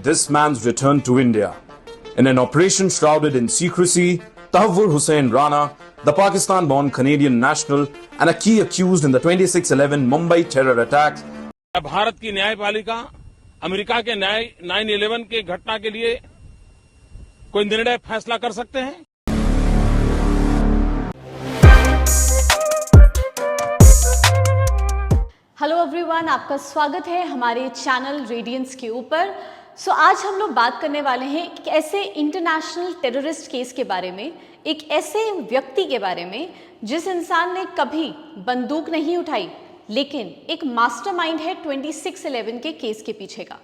this man's return to India. In an operation shrouded in secrecy, Tahvur Hussain Rana, the Pakistan-born Canadian national and a key accused in the 26/11 Mumbai terror attacks, Bharat की न्यायपालिका America के 9/11 के घटना के लिए कोई निर्णय फैसला कर सकते हैं? हेलो एवरीवन, आपका स्वागत है हमारे चैनल रेडियंस के ऊपर। आज हम लोग बात करने वाले हैं एक ऐसे इंटरनेशनल टेररिस्ट केस के बारे में, एक ऐसे व्यक्ति के बारे में जिस इंसान ने कभी बंदूक नहीं उठाई, लेकिन एक मास्टरमाइंड है 26/11 के केस के पीछे का।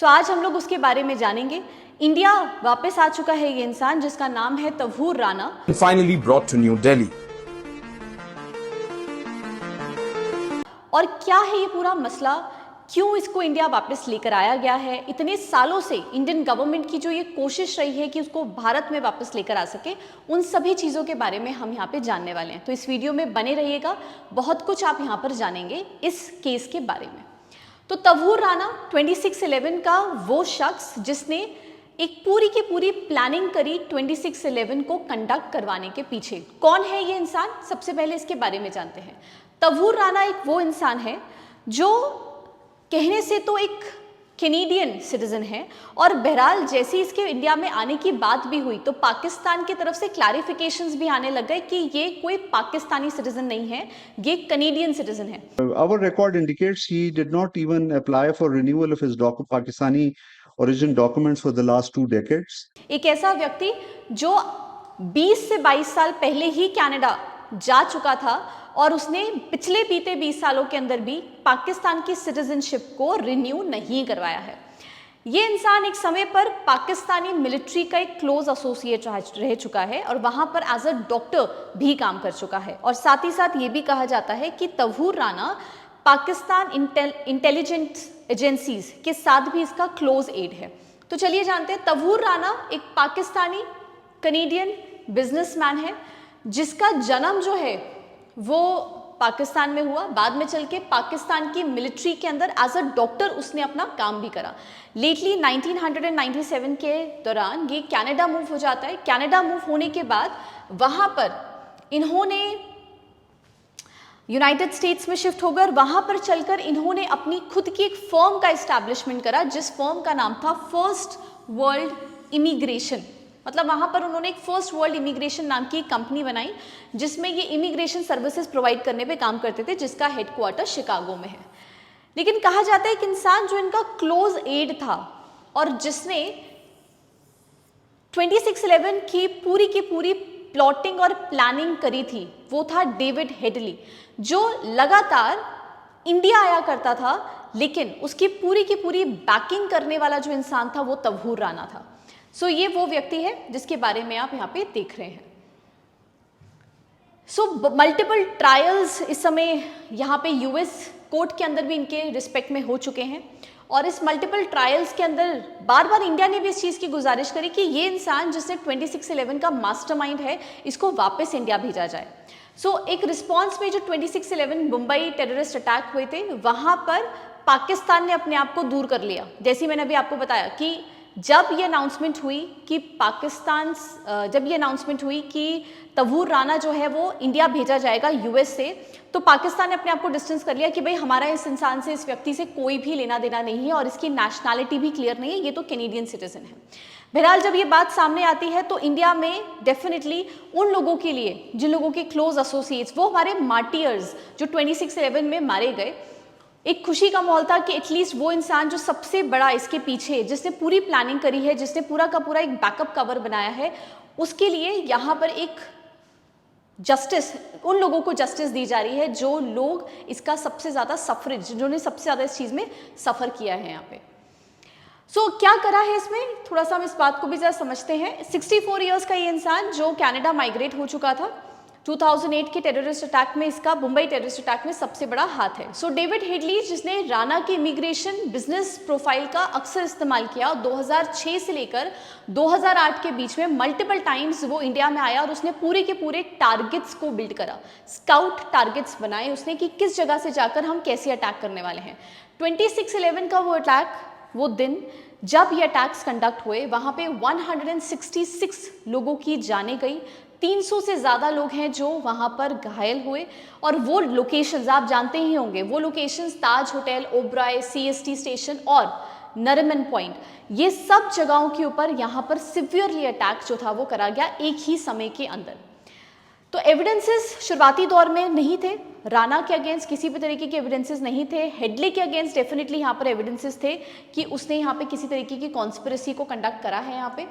आज हम लोग उसके बारे में जानेंगे। इंडिया वापस आ चुका है ये इंसान जिसका नाम है तवहूर Rana. finally brought to New Delhi. और क्या है ये पूरा मसला, क्यों इसको इंडिया वापस लेकर आया गया है? इतने सालों से इंडियन गवर्नमेंट की जो ये कोशिश रही है कि उसको भारत में वापस लेकर आ सके, उन सभी चीज़ों के बारे में हम यहाँ पे जानने वाले हैं। तो इस वीडियो में बने रहिएगा, बहुत कुछ आप यहाँ पर जानेंगे इस केस के बारे में। तो तवहूर राना 26/11 का वो शख्स जिसने एक पूरी की पूरी प्लानिंग करी 26/11 को कंडक्ट करवाने के पीछे। कौन है ये इंसान? सबसे पहले इसके बारे में जानते हैं। तवहूर राना एक वो इंसान है जो कहने से तो एक कैनेडियन सिटीजन है, और बहरहाल जैसे इसके इंडिया में आने की बात भी हुई तो पाकिस्तान की तरफ से क्लैरिफिकेशंस भी आने लग गए कि ये कोई पाकिस्तानी सिटीजन नहीं है, ये कैनेडियन सिटीजन है। Our record indicates he did not even apply for renewal of his Pakistani origin documents for the last 2 decades. एक ऐसा व्यक्ति जो 20 से 22 साल पहले ही कनाडा जा चुका था और उसने पिछले बीते 20 सालों के अंदर भी पाकिस्तान की सिटीजनशिप को रिन्यू नहीं करवाया है। ये इंसान एक समय पर पाकिस्तानी मिलिट्री का एक क्लोज एसोसिएट रह चुका है और वहां पर एज अ डॉक्टर भी काम कर चुका है। और साथ ही साथ ये भी कहा जाता है कि तवहूर राना पाकिस्तान इंटेलिजेंस एजेंसीज के साथ भी इसका क्लोज एड है। तो चलिए जानते हैं। तवहूर राना एक पाकिस्तानी कनेडियन बिजनेसमैन है जिसका जन्म जो है वो पाकिस्तान में हुआ। बाद में चल के पाकिस्तान की मिलिट्री के अंदर एज अ डॉक्टर उसने अपना काम भी करा। लेटली 1997 के दौरान ये कनाडा मूव हो जाता है। कनाडा मूव होने के बाद वहाँ पर इन्होंने यूनाइटेड स्टेट्स में शिफ्ट होकर वहाँ पर चलकर इन्होंने अपनी खुद की एक फर्म का इस्टेब्लिशमेंट करा, जिस फर्म का नाम था फर्स्ट वर्ल्ड इमिग्रेशन। मतलब वहाँ पर उन्होंने एक फर्स्ट वर्ल्ड इमिग्रेशन नाम की कंपनी बनाई जिसमें ये इमिग्रेशन सर्विसेज प्रोवाइड करने पे काम करते थे, जिसका हेडक्वार्टर शिकागो में है। लेकिन कहा जाता है कि इंसान जो इनका क्लोज एड था और जिसने 26/11 की पूरी प्लॉटिंग और प्लानिंग करी थी, वो था डेविड हेडली, जो लगातार इंडिया आया करता था, लेकिन उसकी की पूरी बैकिंग करने वाला जो इंसान था वो तवहूर राना था। ये वो व्यक्ति है जिसके बारे में आप यहाँ पे देख रहे हैं। मल्टीपल ट्रायल्स इस समय यहाँ पे यूएस कोर्ट के अंदर भी इनके रिस्पेक्ट में हो चुके हैं, और इस मल्टीपल ट्रायल्स के अंदर बार बार इंडिया ने भी इस चीज़ की गुजारिश करी कि ये इंसान जिसने 26/11 का मास्टरमाइंड है, इसको वापस इंडिया भेजा जाए। एक रिस्पॉन्स में जो 26/11 मुंबई टेररिस्ट अटैक हुए थे, वहाँ पर पाकिस्तान ने अपने आप को दूर कर लिया। जैसे मैंने अभी आपको बताया कि जब ये अनाउंसमेंट हुई कि तवहूर राना जो है वो इंडिया भेजा जाएगा यूएस से, तो पाकिस्तान ने अपने आप को डिस्टेंस कर लिया कि भाई हमारा इस इंसान से, इस व्यक्ति से कोई भी लेना देना नहीं है और इसकी नेशनैलिटी भी क्लियर नहीं है, ये तो कैनेडियन सिटीजन है। बहरहाल जब ये बात सामने आती है तो इंडिया में डेफिनेटली उन लोगों के लिए जिन लोगों के क्लोज एसोसिएट्स, वो हमारे मार्टियर्स जो 26/11 में मारे गए, एक खुशी का माहौल था कि एटलीस्ट वो इंसान जो सबसे बड़ा इसके पीछे, जिसने पूरी प्लानिंग करी है, जिसने पूरा का पूरा एक बैकअप कवर बनाया है, उसके लिए यहाँ पर एक जस्टिस, उन लोगों को जस्टिस दी जा रही है जो लोग इसका सबसे ज़्यादा सफरेज, जिन्होंने सबसे ज़्यादा इस चीज़ में सफ़र किया है यहाँ पे। क्या करा है इसमें, थोड़ा सा हम इस बात को भी ज़रा समझते हैं। 64 ईयर्स का ये इंसान जो कनाडा माइग्रेट हो चुका था, 2008 के टेररिस्ट अटैक में, इसका मुंबई टेररिस्ट अटैक में सबसे बड़ा हाथ है। डेविड हेडली, जिसने राना के इमिग्रेशन बिजनेस प्रोफाइल का अक्सर इस्तेमाल किया, 2006 से लेकर 2008 के बीच में मल्टीपल टाइम्स वो इंडिया में आया और उसने पूरे के पूरे टारगेट्स को बिल्ड करा, स्काउट टारगेट्स बनाए उसने कि किस जगह से जाकर हम कैसे अटैक करने वाले हैं। 26/11 का वो अटैक, वो दिन जब ये अटैक्स कंडक्ट हुए वहाँ पे 166 लोगों की जानें गई, 300 से ज़्यादा लोग हैं जो वहाँ पर घायल हुए। और वो लोकेशंस आप जानते ही होंगे, वो लोकेशंस ताज होटल, ओबराय, CST स्टेशन और नरिमन पॉइंट, ये सब जगहों के ऊपर यहाँ पर सिवियरली अटैक जो था वो करा गया एक ही समय के अंदर। तो एविडेंसेस शुरुआती दौर में नहीं थे, राणा के अगेंस्ट किसी भी तरीके के एविडेंसेस नहीं थे। हेडली के अगेंस्ट डेफिनेटली यहाँ पर एविडेंसेस थे कि उसने यहाँ पे किसी तरीके की कॉन्स्पिरेसी को कंडक्ट करा है यहाँ पे।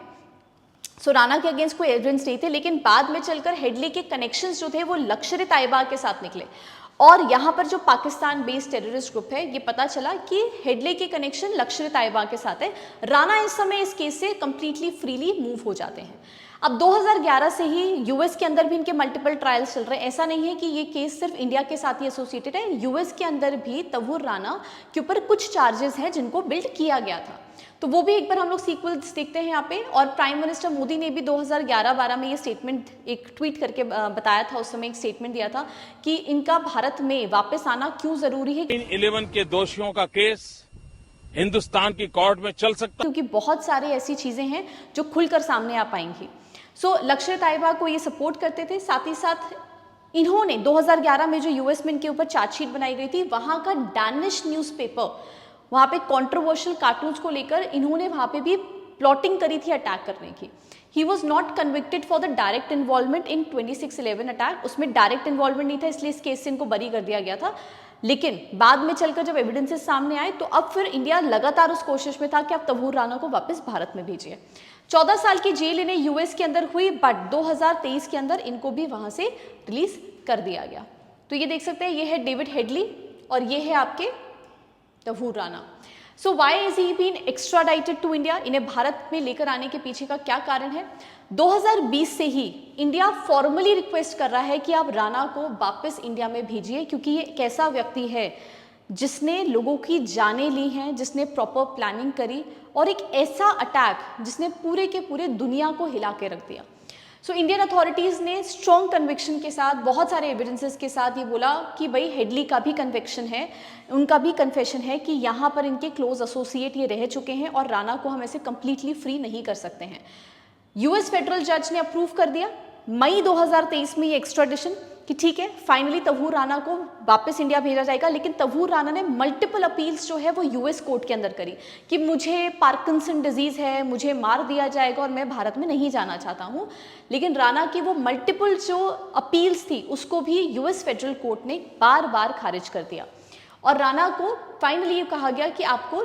सो राणा के अगेंस्ट कोई एविडेंस नहीं थे, लेकिन बाद में चलकर हेडली के कनेक्शंस जो थे वो लश्कर-ए-तैयबा के साथ निकले और यहाँ पर जो पाकिस्तान बेस्ड टेररिस्ट ग्रुप है ये पता चला कि हेडली के कनेक्शन लश्कर-ए-तैयबा के साथ है। राणा इस समय इस केस से कंप्लीटली फ्रीली मूव हो जाते हैं। अब 2011 से ही यूएस के अंदर भी इनके मल्टीपल ट्रायल्स चल रहे हैं। ऐसा नहीं है कि ये केस सिर्फ इंडिया के साथ ही एसोसिएटेड है, यूएस के अंदर भी तवूर राणा के ऊपर कुछ चार्जेस हैं जिनको बिल्ड किया गया था। तो वो भी एक बार हम लोग सीक्वल्स देखते हैं यहाँ पे। और प्राइम मिनिस्टर मोदी ने भी 2011-12 में ये स्टेटमेंट एक ट्वीट करके बताया था, उस समय एक स्टेटमेंट दिया था कि इनका भारत में वापस आना क्यों जरूरी है। 9/11 के दोषियों का केस हिंदुस्तान की कोर्ट में चल सकता, क्योंकि बहुत सारी ऐसी चीजें हैं जो खुलकर सामने आ पाएंगी। सो लश्कर-ए-तैयबा को ये सपोर्ट करते थे। साथ ही साथ इन्होंने 2011 में जो यूएस में इनके ऊपर चार्जशीट बनाई गई थी, वहां का डैनिश न्यूज़पेपर, वहाँ पे कंट्रोवर्शियल कार्टून्स को लेकर इन्होंने वहाँ पे भी प्लॉटिंग करी थी अटैक करने की। He was not convicted for the direct involvement in 26/11 attack, उसमें डायरेक्ट इन्वॉल्वमेंट नहीं था, इसलिए इस केस से इनको बरी कर दिया गया था। लेकिन बाद में चलकर जब एविडेंसेस सामने आए तो अब फिर इंडिया लगातार उस कोशिश में था कि अब तवूर राणा को वापस भारत में भेजिए। 14 साल की जेल इन्हें यूएस के अंदर हुई, बट 2023 के अंदर इनको भी वहां से रिलीज कर दिया गया। तो ये देख सकते हैं, ये है डेविड हेडली और ये है आपके Tahawwur Rana. So why is he been extradited to India? इन्हें भारत में लेकर आने के पीछे का क्या कारण है? 2020 से ही इंडिया फॉर्मली रिक्वेस्ट कर रहा है कि आप राणा को वापस इंडिया में भेजिए, क्योंकि ये एक ऐसा व्यक्ति है जिसने लोगों की जानें ली हैं, जिसने प्रॉपर प्लानिंग करी और एक ऐसा अटैक जिसने पूरे के पूरे दुनिया को हिला के रख दिया। सो इंडियन अथॉरिटीज़ ने स्ट्रॉन्ग कन्विक्शन के साथ, बहुत सारे एविडेंसेस के साथ ये बोला कि भाई हेडली का भी कन्विक्शन है, उनका भी कन्फेशन है कि यहाँ पर इनके क्लोज एसोसिएट ये रह चुके हैं और राणा को हम ऐसे कंप्लीटली फ्री नहीं कर सकते हैं। यूएस फेडरल जज ने अप्रूव कर दिया मई 2023 में ये एक्स्ट्राडिशन कि ठीक है, फाइनली तवूर राणा को वापस इंडिया भेजा जाएगा। लेकिन तवूर राणा ने मल्टीपल अपील्स जो है वो यूएस कोर्ट के अंदर करी कि मुझे पार्किंसन डिजीज है, मुझे मार दिया जाएगा और मैं भारत में नहीं जाना चाहता हूँ। लेकिन राणा की वो मल्टीपल जो अपील्स थी उसको भी यूएस फेडरल कोर्ट ने बार बार खारिज कर दिया और राणा को फाइनली ये कहा गया कि आपको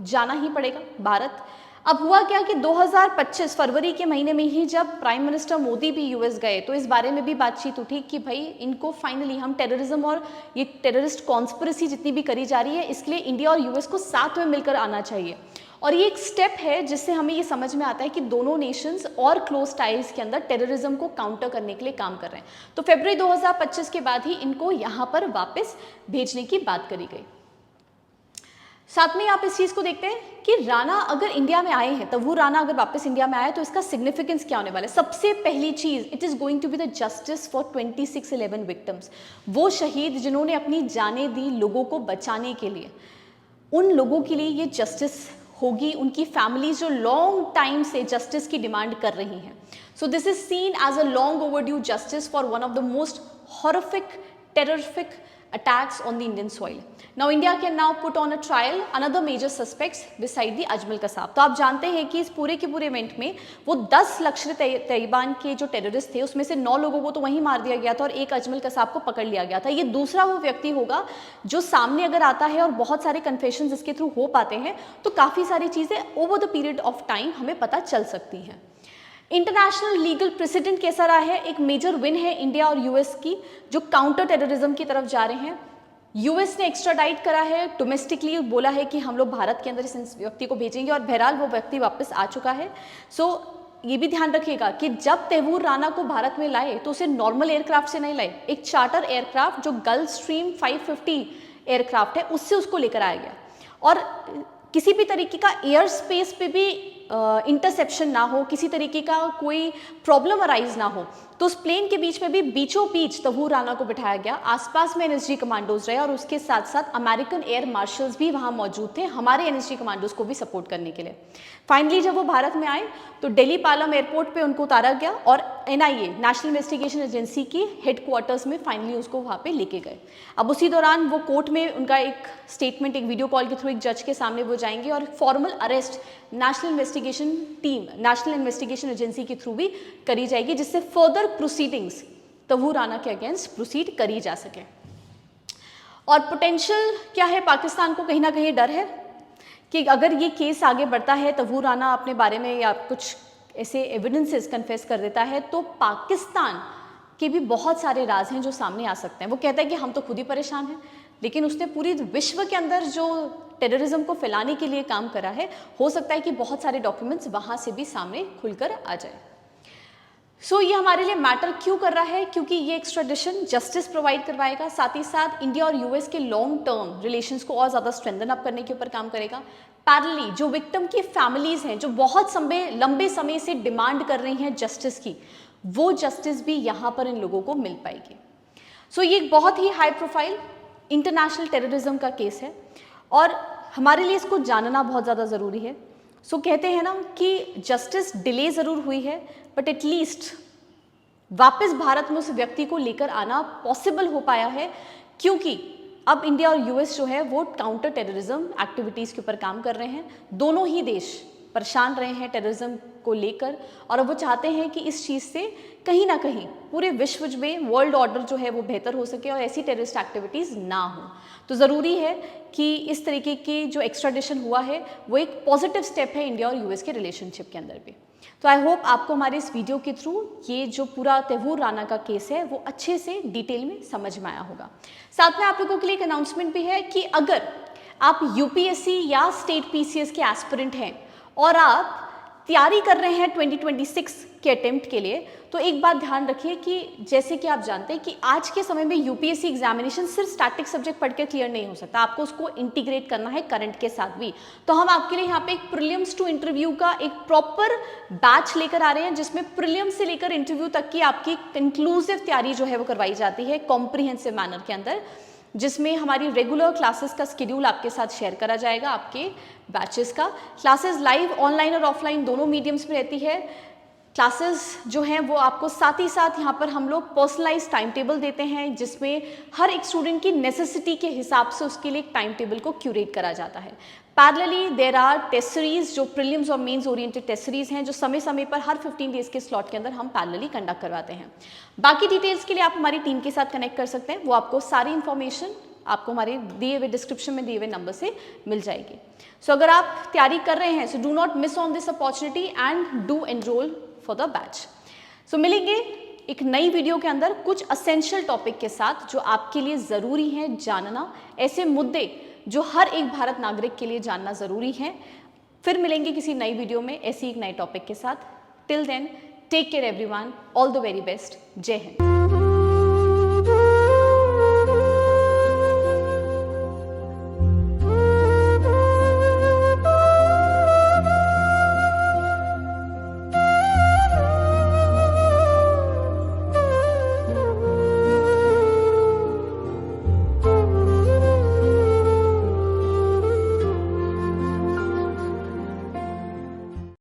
जाना ही पड़ेगा भारत। अब हुआ क्या कि 2025 फरवरी के महीने में ही जब प्राइम मिनिस्टर मोदी भी यूएस गए तो इस बारे में भी बातचीत उठी कि भाई इनको फाइनली हम टेररिज्म और ये टेररिस्ट कॉन्स्पिरेसी जितनी भी करी जा रही है इसके लिए इंडिया और यूएस को साथ में मिलकर आना चाहिए। और ये एक स्टेप है जिससे हमें ये समझ में आता है कि दोनों नेशंस और क्लोज टाइज के अंदर टेररिज्म को काउंटर करने के लिए काम कर रहे हैं। तो फरवरी 2025 के बाद ही इनको यहाँ पर वापस भेजने की बात करी गई। साथ में आप इस चीज को देखते हैं कि राणा अगर इंडिया में आए हैं, तवूर राणा अगर वापस इंडिया में आए तो इसका सिग्निफिकेंस क्या होने वाला है? सबसे पहली चीज, it is going to be the justice for 26/11 victims. वो शहीद जिन्होंने अपनी जानें दी लोगों को बचाने के लिए, उन लोगों के लिए ये जस्टिस होगी। उनकी फैमिलीज जो लॉन्ग टाइम से जस्टिस की डिमांड कर रही हैं। So this is seen as a long overdue justice for one of the most horrific terrific attacks on the Indian soil. Now India can now put on a trial another major suspects beside the Ajmal Kasab. तो आप जानते हैं कि इस पूरे के पूरे event में वो 10 लश्कर-ए-तैयबा के जो टेररिस्ट थे उसमें से 9 लोगों को तो वहीं मार दिया गया था और एक अजमल कसाब को पकड़ लिया गया था। ये दूसरा वो व्यक्ति होगा जो सामने अगर आता है और बहुत सारे कन्फेशंस इसके थ्रू हो पाते हैं तो काफ़ी सारी चीज़ें over the period of time हमें पता चल सकती हैं। इंटरनेशनल लीगल प्रेसिडेंट कैसा रहा है? एक मेजर विन है इंडिया और यूएस की जो काउंटर टेररिज्म की तरफ जा रहे हैं। यूएस ने एक्स्ट्राडाइट करा है, डोमेस्टिकली बोला है कि हम लोग भारत के अंदर इस व्यक्ति को भेजेंगे और बहरहाल वो व्यक्ति वापस आ चुका है। सो ये भी ध्यान रखिएगा कि जब तवूर राणा को भारत में लाए तो उसे नॉर्मल एयरक्राफ्ट से नहीं लाए, एक चार्टर एयरक्राफ्ट जो गल्फ स्ट्रीम 550 एयरक्राफ्ट है उससे उसको लेकर आया गया और किसी भी तरीके का एयर स्पेस पे भी इंटरसेप्शन ना हो, किसी तरीके का कोई प्रॉब्लम अराइज ना हो, तो उस प्लेन के बीच में भी बीचों बीच तहूर राना को बिठाया गया। आसपास में एनएसजी कमांडोज रहे और उसके साथ साथ अमेरिकन एयर मार्शल्स भी वहाँ मौजूद थे हमारे एनएसजी कमांडोज को भी सपोर्ट करने के लिए। फाइनली जब वो भारत में आए तो दिल्ली पालम एयरपोर्ट पे उनको उतारा गया और एनआईए नेशनल इन्वेस्टिगेशन एजेंसी की हेडक्वार्टर्स में फाइनली उसको वहाँ पे लेके गए। अब उसी दौरान वो कोर्ट में उनका एक स्टेटमेंट एक वीडियो कॉल के थ्रू एक जज के सामने वो जाएंगे और formal arrest national investigation team national investigation agency के थ्रू भी करी जाएगी, जिससे फर्दर प्रोसीडिंग्स तहूर राना के अगेंस्ट प्रोसीड करी जा सके। और पोटेंशियल क्या है, पाकिस्तान को कहीं ना कहीं डर है कि अगर ये केस आगे बढ़ता है, तहूर राना अपने बारे में या कुछ ऐसे एविडेंसेस कन्फेस कर देता है, तो पाकिस्तान के भी बहुत सारे राज हैं जो सामने आ सकते हैं। वो कहता है कि हम तो खुद ही परेशान हैं, लेकिन उसने पूरी विश्व के अंदर जो टेररिज्म को फैलाने के लिए काम करा है, हो सकता है कि बहुत सारे डॉक्यूमेंट्स वहाँ से भी सामने खुलकर आ जाए। सो ये हमारे लिए मैटर क्यों कर रहा है, क्योंकि ये एक्स्ट्राडिशन जस्टिस प्रोवाइड करवाएगा, साथ ही साथ इंडिया और यूएस के लॉन्ग टर्म रिलेशंस को और ज़्यादा स्ट्रेंथन अप करने के ऊपर काम करेगा। पैरेलली जो विक्टिम की फैमिलीज हैं, जो बहुत लंबे समय से डिमांड कर रही हैं जस्टिस की, वो जस्टिस भी यहाँ पर इन लोगों को मिल पाएगी। सो ये एक बहुत ही हाई प्रोफाइल इंटरनेशनल टेररिज्म का केस है और हमारे लिए इसको जानना बहुत ज़्यादा ज़रूरी है। सो कहते हैं ना कि जस्टिस डिले ज़रूर हुई है, बट एटलीस्ट वापस भारत में उस व्यक्ति को लेकर आना पॉसिबल हो पाया है, क्योंकि अब इंडिया और यूएस जो है वो काउंटर टेररिज्म एक्टिविटीज़ के ऊपर काम कर रहे हैं। दोनों ही देश परेशान रहे हैं टेररिज्म को लेकर और अब वो चाहते हैं कि इस चीज़ से कहीं ना कहीं पूरे विश्व में वर्ल्ड ऑर्डर जो है वो बेहतर हो सके और ऐसी टेररिस्ट एक्टिविटीज़ ना हो। तो ज़रूरी है कि इस तरीके की जो एक्स्ट्राडिशन हुआ है वो एक पॉजिटिव स्टेप है इंडिया और यूएस के रिलेशनशिप के अंदर भी। तो आई होप आपको हमारे इस वीडियो के थ्रू ये जो पूरा तहूर राना का केस है वो अच्छे से डिटेल में समझ में आया होगा। साथ में आप लोगों के लिए एक अनाउंसमेंट भी है कि अगर आप यूपीएससी या स्टेट पीसीएस के एस्पिरेंट हैं और आप तैयारी कर रहे हैं 2026 के अटेम्प्ट के लिए, तो एक बात ध्यान रखिए कि जैसे कि आप जानते हैं कि आज के समय में यूपीएससी एग्जामिनेशन सिर्फ स्टैटिक सब्जेक्ट पढ़ के क्लियर नहीं हो सकता, आपको उसको इंटीग्रेट करना है करंट के साथ भी। तो हम आपके लिए यहाँ पे एक प्रीलिम्स टू इंटरव्यू का एक प्रॉपर बैच लेकर आ रहे हैं, जिसमें प्रीलिम्स से लेकर इंटरव्यू तक की आपकी कंक्लूसिव तैयारी जो है वो करवाई जाती है कॉम्प्रिहेंसिव मैनर के अंदर, जिसमें हमारी रेगुलर क्लासेस का शेड्यूल आपके साथ शेयर करा जाएगा। आपके बैचेस का क्लासेस लाइव ऑनलाइन और ऑफलाइन दोनों मीडियम्स में रहती है। क्लासेस जो हैं वो आपको साथ ही साथ यहाँ पर हम लोग पर्सनलाइज टाइम टेबल देते हैं, जिसमें हर एक स्टूडेंट की नेसेसिटी के हिसाब से उसके लिए एक टाइम टेबल को क्यूरेट करा जाता है। Parallelly there are test series जो प्रीलिम्स और मेंस ओरिएंटेड टेस्ट सीरीज हैं, जो समय समय पर हर 15 डेज के स्लॉट के अंदर हम पैरेलली कंडक्ट करवाते हैं। बाकी डिटेल्स के लिए आप हमारी टीम के साथ कनेक्ट कर सकते हैं, वो आपको सारी इन्फॉर्मेशन आपको हमारे दिए हुए डिस्क्रिप्शन में दिए हुए नंबर से मिल जाएगी। सो अगर आप तैयारी कर रहे हैं, so do not miss on this opportunity and do enrol for the batch. So मिलेंगे एक नई वीडियो के अंदर कुछ असेंशियल टॉपिक के साथ जो आपके लिए ज़रूरी है जानना, ऐसे मुद्दे जो हर एक भारत नागरिक के लिए जानना ज़रूरी है। फिर मिलेंगे किसी नई वीडियो में ऐसी एक नए टॉपिक के साथ। Till then take care everyone, all the very best, जय हिंद।